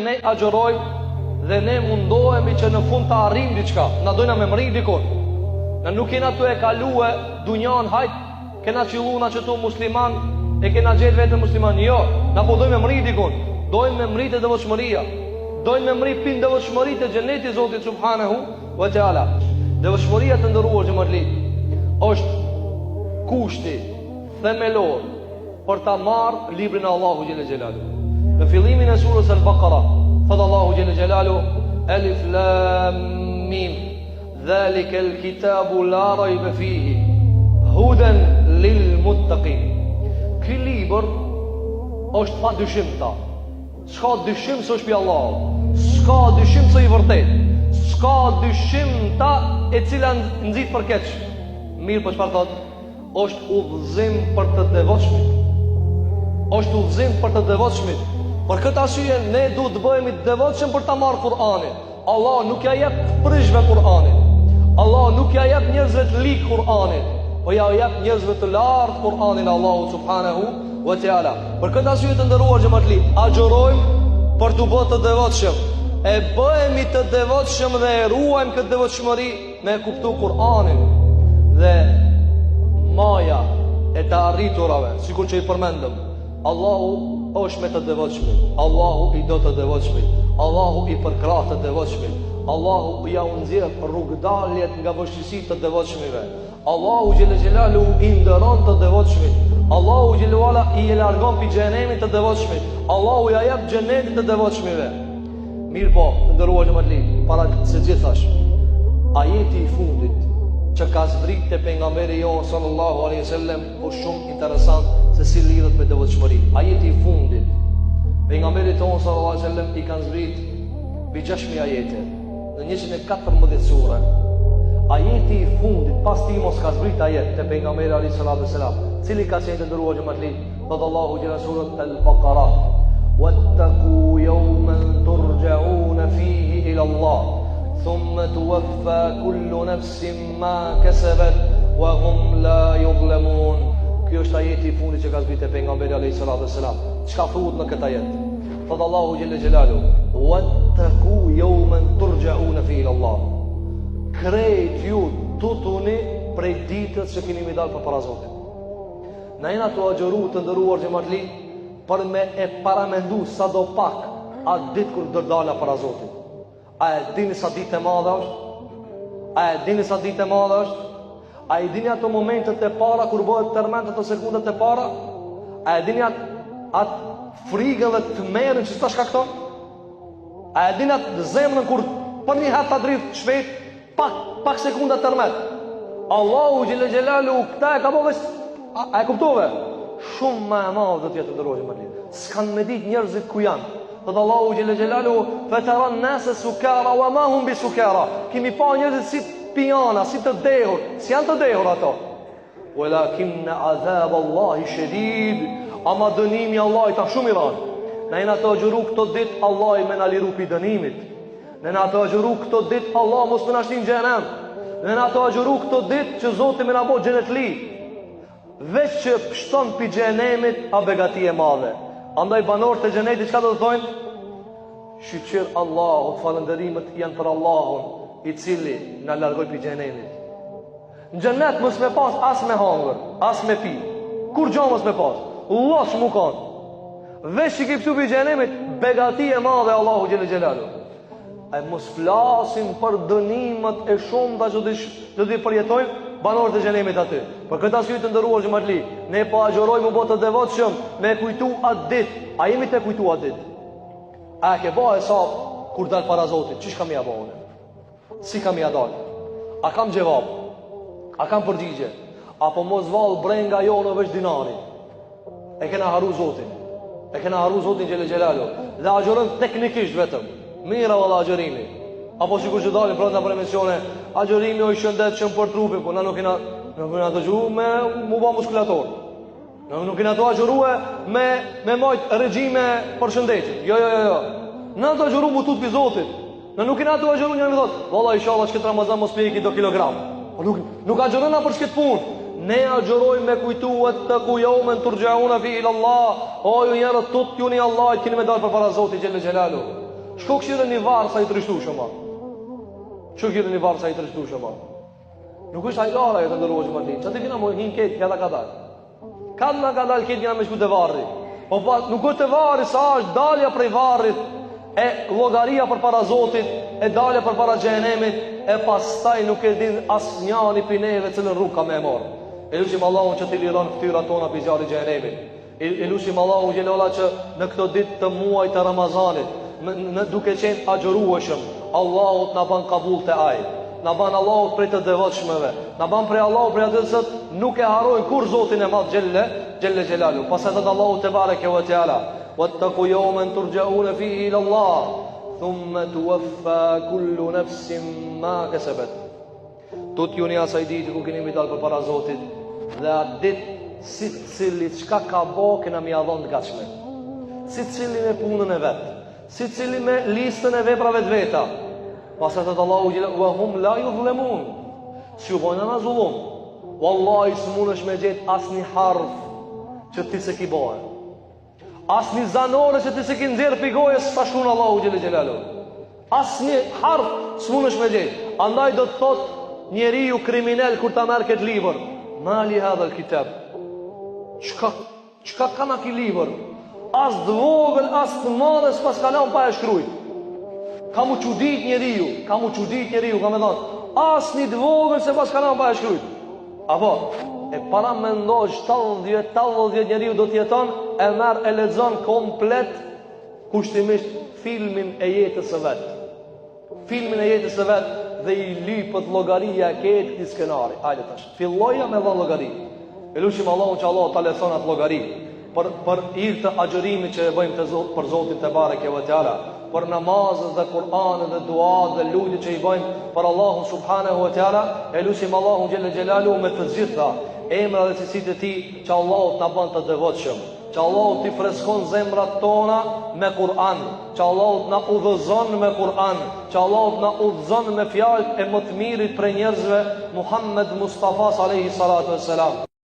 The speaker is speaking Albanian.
Ne agjerojmë dhe ne mundohemi që në fund të arrim diçka. Na dojna me mri dikon. Na nuk kena të e kalue dunjan, hajt, kena qilluna që tu musliman, e kena gjetë vetë musliman. Jo, na po dojmë me mri dikon. Dojmë me mri të devotshmëria. Dojmë me mri pin devotshmëri të xheneti Zotit subhanahu wa taala. Devotshmëria të ndëruar xhamatli është kushti themelor për ta marrë librin e Allahu xhela xhelalu. Në fillimin e surës Al-Baqara, thot Allahu xhela xhelalu, Alif Lam Mim, Dhalika al-kitabu la rayba fihi, hudan lil muttaqin. Ky libër është pa dyshim ta. S'ka dyshim se është pi Allahu. S'ka dyshim se i vërtet. S'ka dyshim ta e cila nxit për keq. Mirë, po çfarë thot? Është udhëzim për të devotshmit. Është udhëzim për të devotshmit. Për këtë arsye ne duhet të bëhemi të devotshëm për ta marrë Kur'anin. Allah nuk ja jep prishve Kur'anin. Allah nuk ja jep njerëzve të lik Kur'anin, po ja jep njerëzve të lartë Kur'anin Allahu subhanahu wa taala. Për këtë arsye të nderuar xhamatli, agjerojmë për të bërë të devotshëm. E bëhemi të devotshëm dhe e ruajmë këtë devotshmëri me kuptu Kur'anin dhe maja e të arriturave, sikur që i përmendëm. Allahu është me të devotshmit. Allahu i do të devotshmit. Allahu i përkrah të devotshmit. Allahu ja unëzirë rrugdaljet nga vështirësitë të devotshmive. Allahu xhela xhelalu i nderon të devotshmit. Allahu xhela wala i largon pi xhenemit të devotshmit. Allahu ja jep xhenetin të devotshmive. Mirë po, të nderuar xhamatli, para se gjithash, ajeti i fundit që ka zbrit te pejgamberi jon sallallahu alaihi wasallam është shumë interesant se si lidhet me devotshmëri. Ajeti i fundit pejgamberit ton sallallahu alaihi wasallam i kanë zbrit mbi 6000 ajete në 114 sure. Ajeti i fundit pas tij mos ka zbrit ajet te pejgamberi alaihi salatu wasalam, cili ka qenë të ndëruar xhamatli, thot Allahu jalla surat Al-Baqara, wattaqu yawman turja'una fihi ila Allah, thumma tuwaffa kullu nafsin ma kasabat wa hum la yuzlamun. Ky është ajeti i fundit që ka zbritur te pejgamberi alayhi salatu wasalam. Çka thuhet në këtë ajet? Thot Allahu jalla jalalu, wattaqu yawman turja'una fihi ila Allah. Krejt ju tutuni prej ditës që keni më dalë për para Zotit. Na jena të agjeru të ndëruar xhamatli për me e paramendu sa do pak atë ditë kur dërdala para Zotit. A e dini sa ditë e madhe është? A e dini sa ditë e madhe është? A e dini ato momentet e para kur bëhet tërmend ato sekundat e para? A e dini atë frigën dhe të merrin që ta shkakton? A e dini atë zemrën kur për një herë ta dridh shpejt pak sekunda tërmend? Allahu xhela xhelalu këta e ka bëvë. A e kuptove? Shumë më e madhe do të jetë ndërrohet më tepër. S'kan me ditë njerëzit ku janë. Thot Allahu xhela xhelalu, "Fatara an-nasa sukara wa ma hum bisukara." Kimi pa njerëzit si pijana, si të dehur, si janë të dehur ato. Walakin azab Allahi shadid. Ama dënimi i Allahit është shumë i rënd. Na jena të agjëru këto ditë Allahi më na liru pi dënimit. Ne na të agjëru këto ditë Allah mos më na shtin xhenem. Ne na të agjëru këto ditë që Zoti më na bëj xhenetli. Veç që shton pi xhenemit a begati e madhe. Andaj banorët e xhenetit çka do të thonë? Shqyqir Allahu, falënderimet janë për Allahun, i cili na largoi pi xhenemit. Në xhenet mos me pas as me hangër, as me pi. Kur gjë mos me pas. Lloç mu kon. Veç që ke psu pi xhenemit, begati e madhe Allahu xhela xhelalu. Ai mos flasim për dënimet e shumta që do të përjetojnë banorët e xhenemit aty. Për këtë arsye të nderuar xhamatli, ne po agjerojmë u bë të devotshëm me kujtu atë ditë. A jemi të kujtu atë ditë? A ke bëhe sa kur dal para Zotit, çish kam ia bëunë? Si kam ia dal? A kam gjevap? A kam përgjigje? Apo mos vall brenga jonë veç dinari? E kena haru Zotin. E kena haru Zotin xhela xhelalu. Dhe agjerojmë teknikisht vetëm. Mira valla agjerimi. Apo sikur që dalin brenda për emisione, agjerimi është shëndetshëm për trupin, po na nuk kena dëgjuar me mu bë muskulator. Nuk kena të agjerue me majt regjime për shëndetjen. Jo. Na të agjeru mu tut pi Zotit. Na nuk kena të agjeru një më thot, valla inshallah çka Ramazan mos pjeki do kilogram. Po nuk agjerojna për çket punë. Ne agjerojmë me kujtuat të ku yawman turja'una fi ila Allah. O ju njerëz tut juni Allah, keni me dalë për para Zotit xhel xhelalu. Shko këshire një varë sa i trishtu shëma. Shko këshire një varë sa i trishtu shëma. Nuk është hajlara e të ndërruaj që më ti. Që ti kina më hinë ketë, këta ka dalë. Kanë ka dalë ketë kina me shku të varri. Po pa, nuk është të varri, sa është dalja prej varrit, e llogaria për para Zotit, e dalja për para xhenemit, e pastaj nuk e din asë njani pineve cilën rrugë ka me e morë. E lusim Allahun që t'i liron ftyrat tona për zjarri xhenemit. E lusim Allahun gjelola që në këto ditë të muaj të Ramazanit, në duke qenë agjërueshëm, Allahut na ban kabull të aj, na ban Allahut prej të devotshmëve, na ban prej Allahut prej atësët nuk e harojnë kur Zotin e madh Gjelle Gjelalu. Pastaj thot Allahu te bareke ve teala, wattaqu yawman turja'una fihi ila Allah, thumma tuwaffa kullu nafsin ma kasabat. Tot juni asaj ditë ku keni dal përpara Zotit, dhe atë ditë si cili çka ka bë kena më dhon të gatshme. Si cili me punën e vet, si cili me listën e veprave të veta. Pastaj thot Allahu wa hum la yuzlamun. Si u bën ana zullum. Wallahi s'munësh me gjet asnjë harf që ti se ki bëhe, asnjë zanore që ti se ki nxjerr pi gojës sa shkon Allahu xhel xhelalu. Asnjë harf s'munësh me gjet. Andaj do të thot njeriu kriminal kur ta merr këtë libër, mali hadha alkitab. Çka kanë ky libër? As të vogël, as të madh, s'pas ka lënë pa e shkruajt. Ka mu çudit njeriu, ka me thon, asnjë të vogël se pas ka lënë pa e shkruajt. Apo e para mendoj 70 njeriu do të jeton, e merr e lexon komplet kushtimisht filmin e jetës së vet. Filmin e jetës së vet dhe i lypët llogaria e këtij skenari. Hajde tash. Filloja me dha llogari. E lutim Allahun që Allah ta lexon atë llogari për hir të agjërimit që e bëjmë të Zot për Zotin te bareke ve teala, për namazet dhe Kur'anin dhe duat dhe lutjet që i bëjmë për Allahun subhanahu wa taala. E lutim Allahun xhel xhelalu me të gjitha emra dhe cilësitë e tij që Allahu na bën të devotshëm, që Allahu t'i freskon zemrat tona me Kur'an, që Allahu na udhëzon me Kur'an, që Allahu na udhëzon me fjalët e më të mirit për njerëzve, Muhammed Mustafa alayhi salatu wassalam.